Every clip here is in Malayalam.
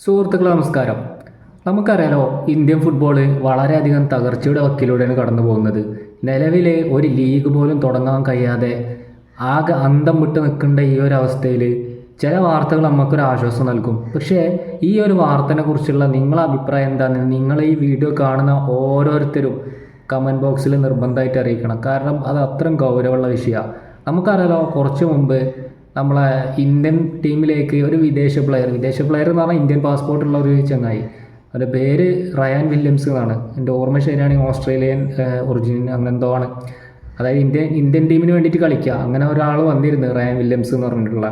സുഹൃത്തുക്കളെ നമസ്കാരം. നമുക്കറിയാലോ, ഇന്ത്യൻ ഫുട്ബോൾ വളരെയധികം തകർച്ചയുടെ വക്കിലൂടെയാണ് കടന്നു പോകുന്നത്. നിലവിൽ ഒരു ലീഗ് പോലും തുടങ്ങാൻ കഴിയാതെ ആകെ അന്തം വിട്ട് നിൽക്കേണ്ട ഈ ഒരു അവസ്ഥയിൽ ചില വാർത്തകൾ നമുക്കൊരു ആശ്വാസം നൽകും. പക്ഷേ ഈ ഒരു വാർത്തനെ കുറിച്ചുള്ള നിങ്ങളുടെ അഭിപ്രായം എന്താണെന്ന് നിങ്ങൾ ഈ വീഡിയോ കാണുന്ന ഓരോരുത്തരും കമൻറ്റ് ബോക്സിൽ നിർബന്ധമായിട്ട് അറിയിക്കണം. കാരണം അത് അത്രയും ഗൗരവമുള്ള വിഷയമാണ്. നമുക്കറിയാലോ, കുറച്ച് മുമ്പ് നമ്മളെ ഇന്ത്യൻ ടീമിലേക്ക് ഒരു വിദേശ പ്ലെയർ എന്ന് പറഞ്ഞാൽ ഇന്ത്യൻ പാസ്പോർട്ടുള്ള ഒരു ചങ്ങായി, അവൻ്റെ പേര് റയാൻ വില്യംസ് എന്നാണ്. എൻ്റെ ഓർമ്മ ശരിയാണെങ്കിൽ ഓസ്ട്രേലിയൻ ഒറിജിൻ അങ്ങനെ എന്തോ ആണ്. അതായത് ഇന്ത്യൻ ടീമിന് വേണ്ടിയിട്ട് കളിക്കുക, അങ്ങനെ ഒരാൾ വന്നിരുന്നു, റയാൻ വില്യംസ് എന്ന് പറഞ്ഞിട്ടുള്ള.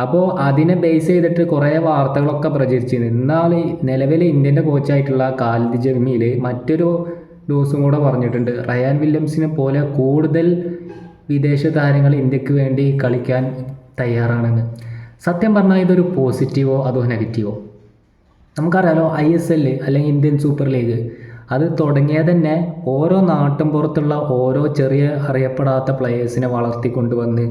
അപ്പോൾ അതിനെ ബേസ് ചെയ്തിട്ട് കുറേ വാർത്തകളൊക്കെ പ്രചരിച്ചിരുന്നു. എന്നാൽ നിലവിലെ ഇന്ത്യൻ്റെ കോച്ചായിട്ടുള്ള ഖാലിദ് ജമീൽ മറ്റൊരു ന്യൂസും കൂടെ പറഞ്ഞിട്ടുണ്ട്. റയാൻ വില്യംസിനെ പോലെ കൂടുതൽ വിദേശ താരങ്ങൾ ഇന്ത്യക്ക് വേണ്ടി കളിക്കാൻ തയ്യാറാണെന്ന്. സത്യം പറഞ്ഞാൽ ഇതൊരു പോസിറ്റീവോ അതോ നെഗറ്റീവോ? നമുക്കറിയാലോ, ISL അല്ലെങ്കിൽ ഇന്ത്യൻ സൂപ്പർ ലീഗ് അത് തുടങ്ങിയത് തന്നെ ഓരോ നാട്ടും പുറത്തുള്ള ഓരോ ചെറിയ അറിയപ്പെടാത്ത പ്ലെയേഴ്സിനെ വളർത്തിക്കൊണ്ടുവന്ന്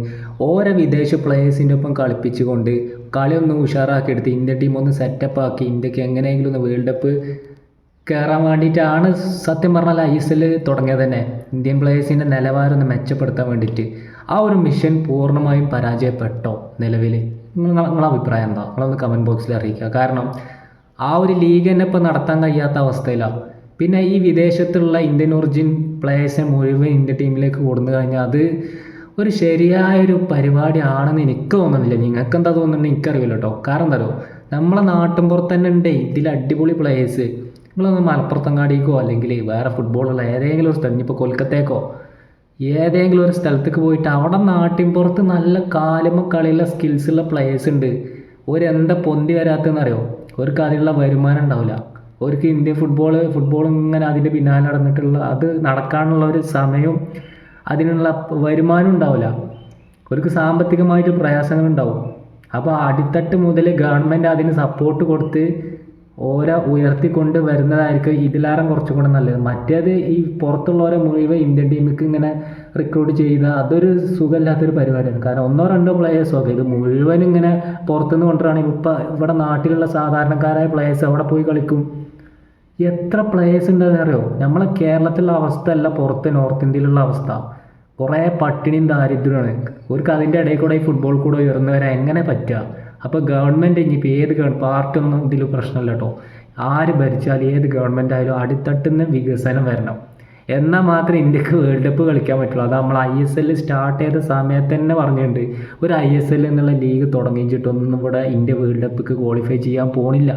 ഓരോ വിദേശ പ്ലെയേഴ്സിൻ്റെ ഒപ്പം കളിപ്പിച്ചുകൊണ്ട് കളി ഒന്ന് ഉഷാറാക്കി എടുത്ത് ഇന്ത്യൻ ടീം ഒന്ന് സെറ്റപ്പ് ആക്കി ഇന്ത്യക്ക് എങ്ങനെയെങ്കിലും ഒന്ന് വേൾഡ് കപ്പ് കയറാൻ വേണ്ടിയിട്ടാണ് സത്യം പറഞ്ഞാൽ ISL തുടങ്ങിയത് തന്നെ. ഇന്ത്യൻ പ്ലേയേഴ്സിൻ്റെ നിലവാരം ഒന്ന് മെച്ചപ്പെടുത്താൻ വേണ്ടിയിട്ട്. ആ ഒരു മിഷൻ പൂർണ്ണമായും പരാജയപ്പെട്ടോ നിലവിൽ? നിങ്ങളെ അഭിപ്രായം എന്താ? നിങ്ങളൊന്ന് കമൻറ്റ് ബോക്സിൽ അറിയിക്കുക. കാരണം ആ ഒരു ലീഗ് തന്നെ ഇപ്പോൾ നടത്താൻ കഴിയാത്ത അവസ്ഥയിലാണ്. പിന്നെ ഈ വിദേശത്തുള്ള ഇന്ത്യൻ ഒറിജിൻ പ്ലേയേഴ്സിനെ മുഴുവൻ ഇന്ത്യൻ ടീമിലേക്ക് കൊടുന്നു കഴിഞ്ഞാൽ അത് ഒരു ശരിയായൊരു പരിപാടിയാണെന്ന് എനിക്ക് തോന്നുന്നില്ല. നിങ്ങൾക്ക് എന്താ തോന്നുന്നുണ്ടെങ്കിൽ എനിക്കറിയില്ല കേട്ടോ. കാരണം എന്താ പറയുക, നമ്മളെ നാട്ടിൻ പുറത്ത് തന്നെ ഉണ്ട് ഇതിൽ അടിപൊളി പ്ലേയേഴ്സ്. നിങ്ങളൊന്ന് മലപ്പുറത്തങ്ങാടിക്കോ അല്ലെങ്കിൽ വേറെ ഫുട്ബോളുള്ള ഏതെങ്കിലും ഒരു സ്ഥലം, ഇപ്പോൾ കൊൽക്കത്തക്കോ ഏതെങ്കിലും ഒരു സ്ഥലത്തേക്ക് പോയിട്ട് അവിടെ നാട്ടിൻ പുറത്ത് നല്ല കാലുമ കളിയുള്ള സ്കിൽസുള്ള പ്ലേയേഴ്സ് ഉണ്ട്. എന്താ പൊന്തി വരാത്തതെന്നറിയോ? അവർക്ക് അതിനുള്ള വരുമാനം ഉണ്ടാവില്ല. അവർക്ക് ഇന്ത്യൻ ഫുട്ബോൾ ഇങ്ങനെ അതിൻ്റെ പിന്നാലെ നടന്നിട്ടുള്ള അത് നടക്കാനുള്ള ഒരു സമയവും അതിനുള്ള വരുമാനം ഉണ്ടാവില്ല. അവർക്ക് സാമ്പത്തികമായിട്ട് പ്രയാസങ്ങളുണ്ടാവും. അപ്പോൾ അടിത്തട്ട് മുതൽ ഗവൺമെൻറ് അതിന് സപ്പോർട്ട് കൊടുത്ത് ഓരോ ഉയർത്തിക്കൊണ്ട് വരുന്നതായിരിക്കും ഇതിലാരം കുറച്ചും കൂടെ നല്ലത്. മറ്റേത് ഈ പുറത്തുള്ളവരെ മുഴുവൻ ഇന്ത്യൻ ടീമിലേക്ക് ഇങ്ങനെ റിക്രൂട്ട് ചെയ്ത അതൊരു സുഖമില്ലാത്തൊരു പരിപാടിയാണ്. കാരണം ഒന്നോ രണ്ടോ പ്ലേയേഴ്സൊക്കെ ഇത് മുഴുവൻ ഇങ്ങനെ പുറത്തുനിന്ന് കൊണ്ടുവരാണെങ്കിൽ ഇപ്പം ഇവിടെ നാട്ടിലുള്ള സാധാരണക്കാരായ പ്ലേയേഴ്സ് അവിടെ പോയി കളിക്കും. എത്ര പ്ലേയേഴ്സ് ഉണ്ടെന്ന് അറിയോ? നമ്മളെ കേരളത്തിലുള്ള അവസ്ഥ അല്ല പുറത്ത് നോർത്ത് ഇന്ത്യയിലുള്ള അവസ്ഥ. കുറേ പട്ടിണിയും ദാരിദ്ര്യമാണ്. അവർക്ക് അതിൻ്റെ ഇടയിൽ കൂടെ ഈ ഫുട്ബോൾ കൂടെ ഉയർന്നു വരാൻ എങ്ങനെ പറ്റുക? അപ്പോൾ ഗവൺമെൻറ് ഇനിയിപ്പോൾ ഏത് പാർട്ടിയൊന്നും ഇതിൽ പ്രശ്നമില്ല കേട്ടോ. ആര് ഭരിച്ചാലും ഏത് ഗവൺമെൻറ് ആയാലും അടിത്തട്ടുന്ന വികസനം വരണം. എന്നാൽ മാത്രമേ ഇന്ത്യക്ക് വേൾഡ് കപ്പ് കളിക്കാൻ പറ്റുള്ളൂ. അത് നമ്മൾ ISL സ്റ്റാർട്ട് ചെയ്ത സമയത്ത് തന്നെ പറഞ്ഞിട്ടുണ്ട്, ഒരു ISL എന്നുള്ള ലീഗ് തുടങ്ങിച്ചിട്ടൊന്നും ഇവിടെ ഇന്ത്യ വേൾഡ് കപ്പിക്ക് ക്വാളിഫൈ ചെയ്യാൻ പോണില്ല.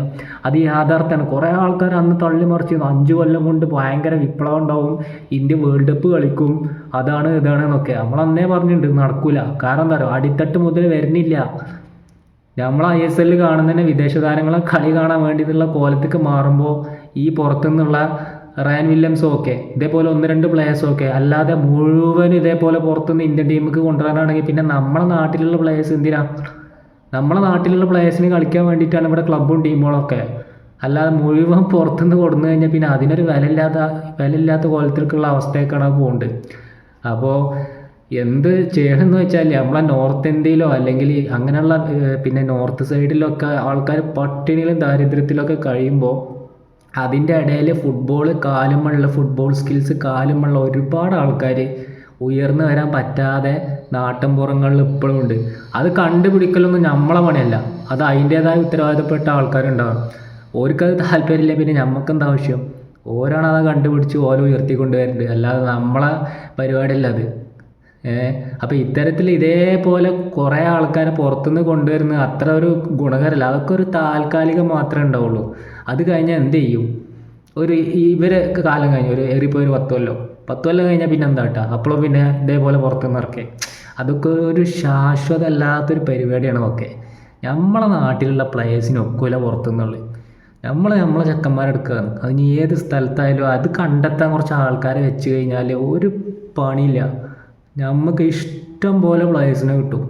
അത് യാഥാർത്ഥ്യമാണ്. കുറേ ആൾക്കാർ അന്ന് തള്ളിമറിച്ചിരുന്നു, 5 കൊല്ലം കൊണ്ട് ഭയങ്കര വിപ്ലവം ഉണ്ടാവും, ഇന്ത്യ വേൾഡ് കപ്പ് കളിക്കും, അതാണ് ഇതാണ് എന്നൊക്കെ നമ്മൾ അന്നേ പറഞ്ഞിട്ടുണ്ട്. നടക്കൂല. കാരണം എന്താ പറയുക, അടിത്തട്ട് മുതൽ വരുന്നില്ല. നമ്മൾ ISL കാണുന്നതന്നെ വിദേശ താരങ്ങളെ കളി കാണാൻ വേണ്ടിയിട്ടുള്ള കോലത്തേക്ക് മാറുമ്പോൾ ഈ പുറത്തുനിന്നുള്ള റയാൻ വില്യംസും ഒക്കെ ഇതേപോലെ 1-2 പ്ലേയേഴ്സും ഒക്കെ അല്ലാതെ മുഴുവൻ ഇതേപോലെ പുറത്തുനിന്ന് ഇന്ത്യൻ ടീമിലേക്ക് കൊണ്ടുവരാനാണെങ്കിൽ പിന്നെ നമ്മളെ നാട്ടിലുള്ള പ്ലേയേഴ്സ് എന്തിനാ? നമ്മളെ നാട്ടിലുള്ള പ്ലേയേഴ്സിന് കളിക്കാൻ വേണ്ടിയിട്ടാണ് ഇവിടെ ക്ലബ്ബും ടീമുകളൊക്കെ. അല്ലാതെ മുഴുവൻ പുറത്തുനിന്ന് കൊടുന്നു കഴിഞ്ഞാൽ പിന്നെ അതിനൊരു വിലയില്ലാത്ത കോലത്തിലേക്കുള്ള അവസ്ഥയൊക്കെയാണ് പോകുന്നത്. അപ്പോൾ എന്ത് ചെയ്യണമെന്ന് വെച്ചാൽ നമ്മളെ നോർത്ത് ഇന്ത്യയിലോ അല്ലെങ്കിൽ അങ്ങനെയുള്ള പിന്നെ നോർത്ത് സൈഡിലൊക്കെ ആൾക്കാർ പട്ടിണിയിലും ദാരിദ്ര്യത്തിലൊക്കെ കഴിയുമ്പോൾ അതിൻ്റെ ഇടയിൽ ഫുട്ബോൾ സ്കിൽസ് കാലുമുള്ള ഒരുപാട് ആൾക്കാർ ഉയർന്നു വരാൻ പറ്റാതെ നാട്ടിൻപുറങ്ങളിൽ ഇപ്പോഴും ഉണ്ട്. അത് കണ്ടുപിടിക്കലൊന്നും നമ്മളെ പണിയല്ല, അത് അതിൻ്റേതായ ഉത്തരവാദിത്തപ്പെട്ട ആൾക്കാരുണ്ടാവും. ഓർക്കത് താല്പര്യമില്ല, പിന്നെ നമുക്കെന്താ ആവശ്യം? ഓരാണ് അത് കണ്ടുപിടിച്ച് ഓരോ ഉയർത്തിക്കൊണ്ട് വരുന്നത്, അല്ലാതെ നമ്മളെ പരിപാടിയല്ല അത്. അപ്പോൾ ഇത്തരത്തിൽ ഇതേപോലെ കുറേ ആൾക്കാരെ പുറത്തുനിന്ന് കൊണ്ടുവരുന്നത് അത്ര ഒരു ഗുണകരമല്ല. അതൊക്കെ ഒരു താൽക്കാലികം മാത്രമേ ഉണ്ടാവുള്ളൂ. അത് കഴിഞ്ഞാൽ എന്ത് ചെയ്യും? ഇവരെ കാലം കഴിഞ്ഞു ഏറിപ്പോയി ഒരു 10 കൊല്ലം കഴിഞ്ഞാൽ പിന്നെ എന്താ കേട്ടോ? അപ്പോഴും പിന്നെ ഇതേപോലെ പുറത്തുനിന്ന് ഇറക്കേ. അതൊക്കെ ഒരു ശാശ്വതമല്ലാത്തൊരു പരിപാടിയാണ്. അതൊക്കെ നമ്മളെ നാട്ടിലുള്ള പ്ലേയേഴ്സിന് ഒക്കില്ല പുറത്തുനിന്നുള്ളത്. നമ്മളെ ചെക്കന്മാരെടുക്കുകയാണ്. അതിന് ഏത് സ്ഥലത്തായാലും അത് കണ്ടെത്താൻ കുറച്ച് ആൾക്കാരെ വെച്ച് കഴിഞ്ഞാൽ ഒരു പണിയില്ല. നമുക്ക് ഇഷ്ടം പോലെ പ്ലേയേഴ്സിനെ കിട്ടും.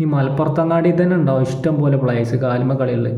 ഈ മലപ്പുറത്തങ്ങാടി തന്നെ ഉണ്ടാവും ഇഷ്ടം പോലെ പ്ലേയേഴ്സ് കാലുമ കളികളിൽ.